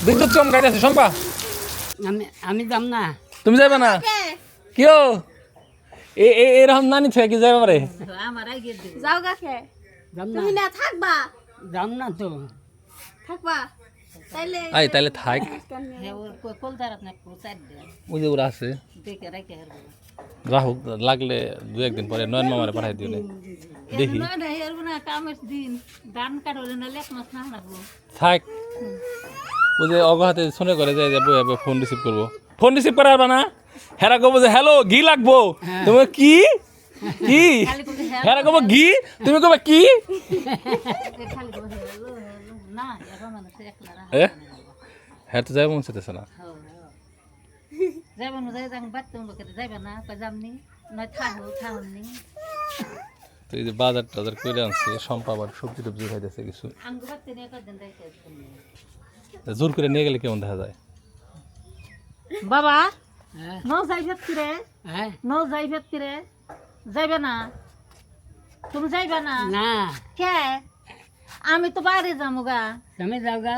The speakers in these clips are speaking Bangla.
বিদ্যুৎ চমকাইতেছে শম্পা। আমি যাম না। তুমি যাবে না? কিও এরকম নানি থেকে কি যাবে পারে? যাও গাকে তুমি না থাকবা যাম না তো। থাকবা তাইলে তাইলে থাক। ওই যে ওরা আছে রাহুক, লাগলে দু একদিন পরে নয়ন মামারে পাঠাই দিও না দেখি। থাক ওই যে অগহাতে শুনে করে যে ফোন রিসিভ করবো, ফোন রিসিভ করা পারবা না। হেরা কবো যে হ্যালো ঘি লাগবো, তুমি কি কি হেরা কবো ঘি, তুমি কবে কি হ্যাঁ তো যাই মন চাইতেছে না। তো এই যে বাজার টাজার করে আনছে, শম্পা আবার সবজি টবজি খাইতেছে কিছু। জোর করে নিয়ে গেলে কেমন দেখা যায়? বাবা ন যাইবেত কিরে, ন যাইবেত কিরে, যাইবে না? তুমি যাইবে না? না কে? আমি তো বাইরে যাবো গা। তুমি যাও গা।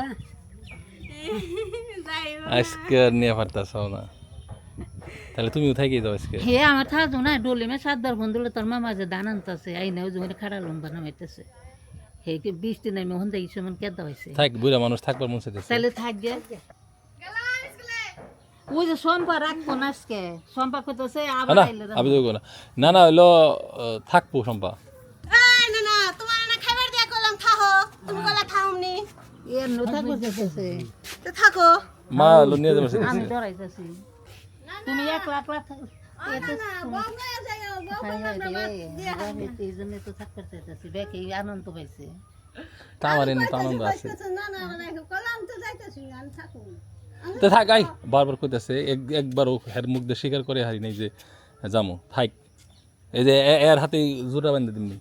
আজকে আর নিয়ে পারতাছ না, তাহলে তুমিও থাকি যাও আজকে। হে আমার থাকতো না ডলিমে 7 ফোন দিলে তোর মামা যে ধান আনতেছে এই না ওই জমি খাড়া লম্বা নামাইতেছে। হে কি বৃষ্টি নামে হন দেখি সেমন কেদা হয়েছে। থাক, বুড়া মানুষ থাকবার মন চাইতেছে। তাহলে থাকবে। ওই যে সম্পা রাখবো না আজকে, সম্পা কইতেছে আবার না আইলে আমি দেবো না। না না হইলো থাকবো শম্পা। না না তোমার না খাবার দিয়া কইলাম থাকো, তুমি কইলা থামনি এর নতা কইতেছে তো থাকো। মা হলো নিয়ে যাবো আমি ডরাইতেছি। তুমি একলা একলা থাকো। এতে বঙ্গয়া যাও এই জন্য তো থাকতে চাইতেছি, দেখে আনন্দ পাইছে। তা আমার এনে তো আনন্দ আছে। না না না কইলাম তো যাইতেছি আমি থাকো। তো থাক, আই বারবার কইতেছে, একবারও হের মুখ দিয়ে স্বীকার করে হারি নাই যে যামো। থাক, এই যে এর হাতে জোড়া বান্ধে দিমনি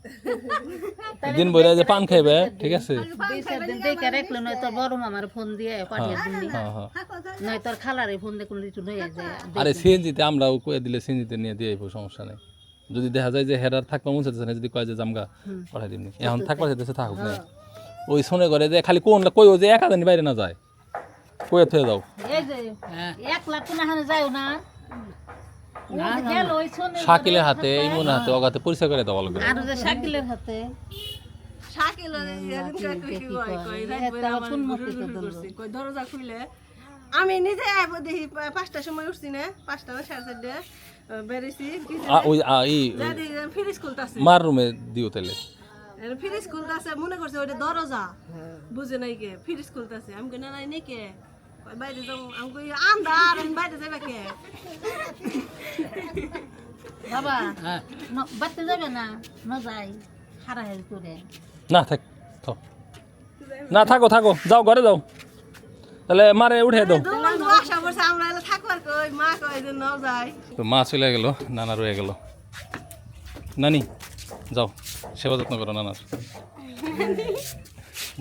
দিন বইরা যে পান খাইবে, ঠিক আছে? 2-4 দিন দেখে রাখলে নয় তোর বড় মামার ফোন দিয়ে পাঠিয়ে দিবি, হ্যাঁ হ্যাঁ। নয় তোর খালারে ফোন দিয়ে কোনো কিছু লইয়া যায়। আরে সিএনজিতে আমরাও কয়ে দিলে সিএনজিতে নিয়ে দিয়ে আইবো, সমস্যা নেই। যদি দেখা যায় যে হেরার থাকবা মন চাইতেছে না, যদি কয় যে জামগা পাঠাই দিমনি, এখন থাকবা চাইতেছে থাকুক না। ওই শুনে করে যে খালি কোন কই যে একা দিন বাইরে না যায়, কয়ে থয়ে যাও। এই যে 1 লাখ কোন হানে যাও না গেল ওই শুনে শাকিলের হাতে, এই মনে হাতে অগাতে পরিচয় করে দেওয়া লাগবে। আর যে শাকিলের হাতে শাকিল কি কয় কই রাইত আমার কই দরজা খুলে আমি নিজে আইব দেখি 5টার সময় উঠছি না, 5টা না 4:30 বেরিয়েছি ওই এই ফ্রি স্কুলটাছে মার রুমে দিও তাহলে। ফ্রি স্কুলটাছে মনে করছে ওইটা দরজা, বুঝে নাই কে ফ্রি স্কুলটাছে। আমি কই না নাই নে কে কই বাইরে যাও, আমি কই আন্দার আমি বাইরে যাইবা কে। বাবা বাড়তে যাবে না? না যাই হারাহারি করে। না থাক, থাও না, থাকো থাকো, যাও ঘরে যাও, তাহলে মারে উঠে দাও। বন্ধু আশা করছে আমরা এলা থাকবার কই, মা কই যে নাও যাই। তো মা চলে গেল, নানা রয়ে গেল। নানি যাও সেবা যত্ন করো নানার।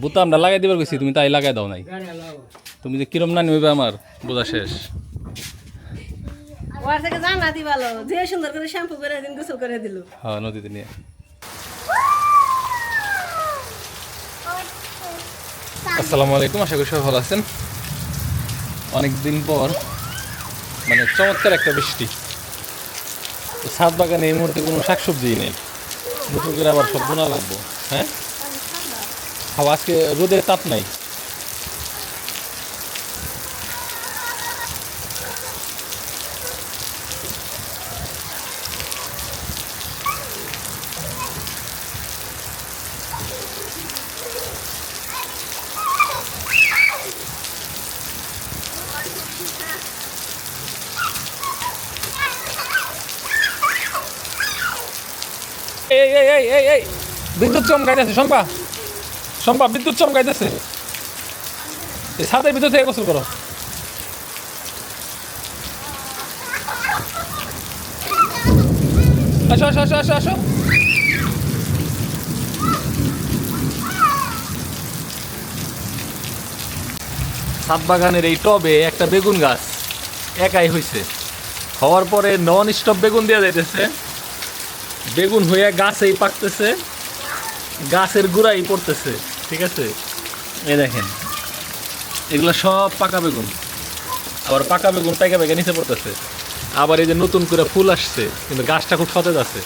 বুতামটা লাগাই দিবার গেছি, তুমি তাই লাগাই দাও নাই। তুমি যে কিরম নানি হইবে আমার বোঝা শেষ। ওর থেকে জানা দিবালো যে সুন্দর করে শ্যাম্পু করে দিন, গোসল করে দিল। হ্যাঁ নদীতে নিয়ে। আসসালামু আলাইকুম, আশা করি সবাই ভালো আছেন। অনেকদিন পর মানে চমৎকার একটা বৃষ্টি। ছাদ বাগানে এই মুহূর্তে কোনো শাকসবজি নেই, দুপুর করে আবার সব বোনা লাগবো। হ্যাঁ খাওয়া, আজকে রোদের তাপ নাই। এই এই এই এই এই বিদ্যুৎ চমকাইতেছে শম্পা, শম্পা বিদ্যুৎ চমকাইতেছে। এই ছাদের ভিতর থেকে গোসল করো। আসো আসো আসো আসো আসো। ছাদ বাগানের এই টবে একটা বেগুন গাছ একাই হয়েছে, হওয়ার পরে নন স্টপ বেগুন দেওয়া যাইতেছে। বেগুন হয়ে গাছেই পাকতেছে, গাছের গুড়াই পড়তেছে, ঠিক আছে? এই দেখেন এগুলো সব পাকা বেগুন, আবার পাকা বেগুন পাইকা পাইকা নিচে পড়তেছে। আবার এই যে নতুন করে ফুল আসছে, কিন্তু গাছটা খুব সতেজ আছে।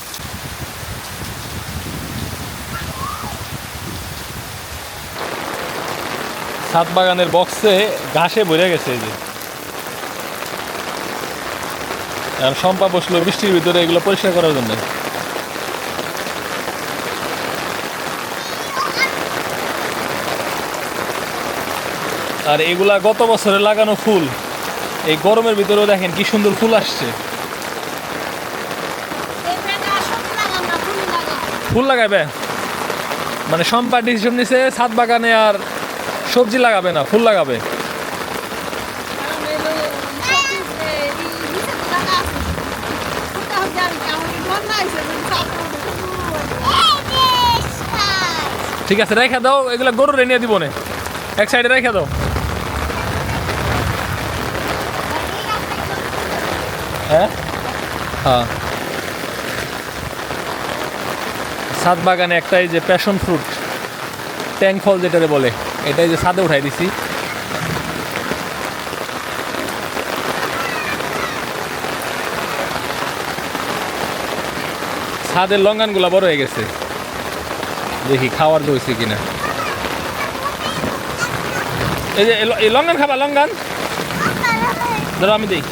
ছাদ বাগানের বক্সে ঘাসে ভরে গেছে এই যে। আর শম্পা বসলো বৃষ্টির ভিতরে এগুলো পরিষ্কার করার জন্য। আর এগুলা গত বছরে লাগানো ফুল, এই গরমের ভিতরেও দেখেন কি সুন্দর ফুল আসছে। ফুল লাগাবে মানে শম্পা ডিসিশন নিছে ছাদ বাগানে আর সবজি লাগাবে না, ফুল লাগাবে। ঠিক আছে, রেখে দাও, এগুলো গরু রেনিয়ে দিব না, এক সাইডে রেখে দাও। হ্যাঁ হ্যাঁ, ছাদ বাগানে একটাই যে প্যাশন ফ্রুট, ট্যাং ফল যেটারে বলে, এটাই যে ছাদে উঠাই দিছি। ছাদের লঙ্গানগুলা বড় হয়ে গেছে, দেখি খাওয়ার দইছে কিনা। এই যে এই লঙ্গান খাবা, লঙ্গান ধরো আমি দিই।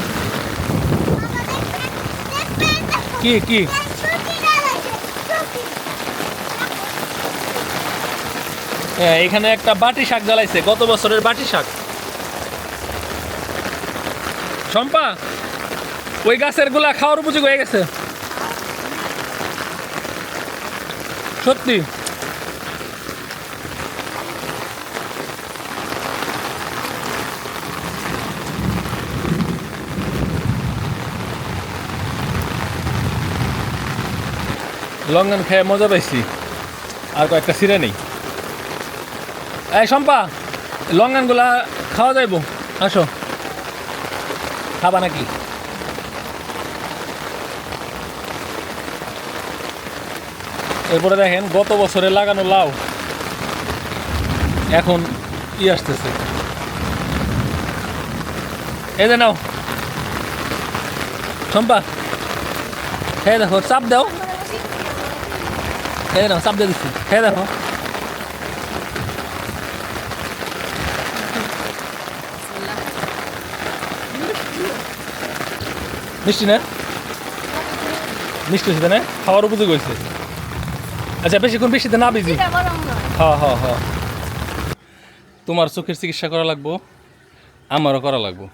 কি কি হ্যাঁ, এখানে একটা বাটি শাক জ্বালাইছে, গত বছরের বাটি শাক। শম্পা, ওই গাছের গুলা খাওয়ার উপযোগী হয়ে গেছে সত্যি। লঙ্ঘন খেয়ে মজা পাইছি, আর কয়েকটা ছিঁড়ে নেই। এই শম্পা, লঙ্ঘনগুলা খাওয়া যাইব, আসো খাবা নাকি? এরপরে দেখেন গত বছরে লাগানো লাউ এখন আসতেছে। এই যে নাও শম্পা, খেয়ে দেখো, চাপ দাও, খেয়ে নাও, চাপ দিয়ে দিচ্ছি, খেয়ে দেখো। মিষ্টি না? মিষ্টি হয়েছে না? খাওয়ার উপযোগী হয়েছে। আচ্ছা, বেশিক্ষণ বৃষ্টিতে না ভিজি। হ্যাঁ হ্যাঁ হ্যাঁ, তোমার চোখের চিকিৎসা করা লাগবো, আমারও করা লাগবো।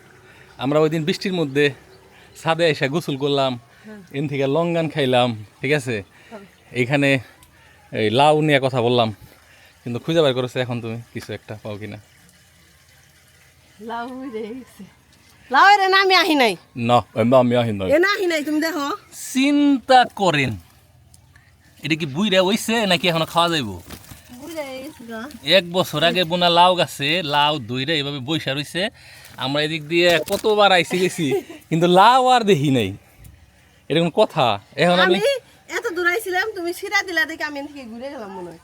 আমরা ওই দিন বৃষ্টির মধ্যে ছাদে এসে গোসল করলাম, এন থেকে লঙ্গান খাইলাম, ঠিক আছে। এইখানে এই লাউ নিয়ে কথা বললাম, কিন্তু খুঁজে বের করেছে এখন তুমি কিছু একটা পাও কিনা। লাউ এর নামে আহি নাই না, আমি আহি নাই, এ না আহি নাই, তুমি দেখো। চিন্তা করেন এটা কি বুইরা হইছে নাকি এখনো খাওয়া যাইব? এক বছর আগে বোনা লাউ গাছে লাউ দইরা এভাবে বৈশা রইছে। আমরা এদিক দিয়ে কতবার আইসি গেছি, কিন্তু লাউ আর দেখি নাই। এরকম কথা। এখন আমি এত দূর আইছিলাম, তুমি ছিড়া দিলা দেখে আমি এদিকে ঘুরে গেলাম মনে হয়।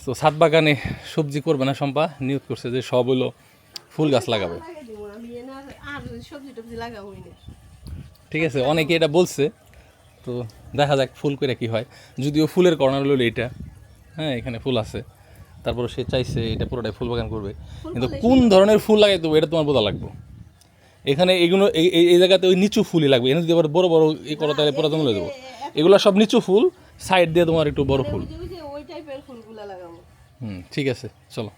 তো ছাদ বাগানে সবজি করবে না শম্পা, নিয়োগ করছে যে সব হলো ফুল গাছ লাগাবে। আমি আর সবজি টবজি লাগাবো না। ঠিক আছে, অনেকে এটা বলছে, তো দেখা যাক ফুল করে কি হয়। যদিও ফুলের কর্নার হলো এটা, হ্যাঁ এখানে ফুল আছে, তারপরে সে চাইছে এটা পুরোটাই ফুল বাগান করবে, কিন্তু কোন ধরনের ফুল লাগাই দেবো এটা তোমার বোঝা লাগবে। এখানে এগুলো এই জায়গাতে ওই নিচু ফুলই লাগবে, এখানে যদি আবার বড় বড় এই করা তাহলে পুরো জঙ্গলে দেবো। এগুলো সব নিচু ফুল, সাইড দিয়ে তোমার একটু বড় ফুল। ওই টাইপের ফুলগুলা লাগাবো। ঠিক আছে, চলো।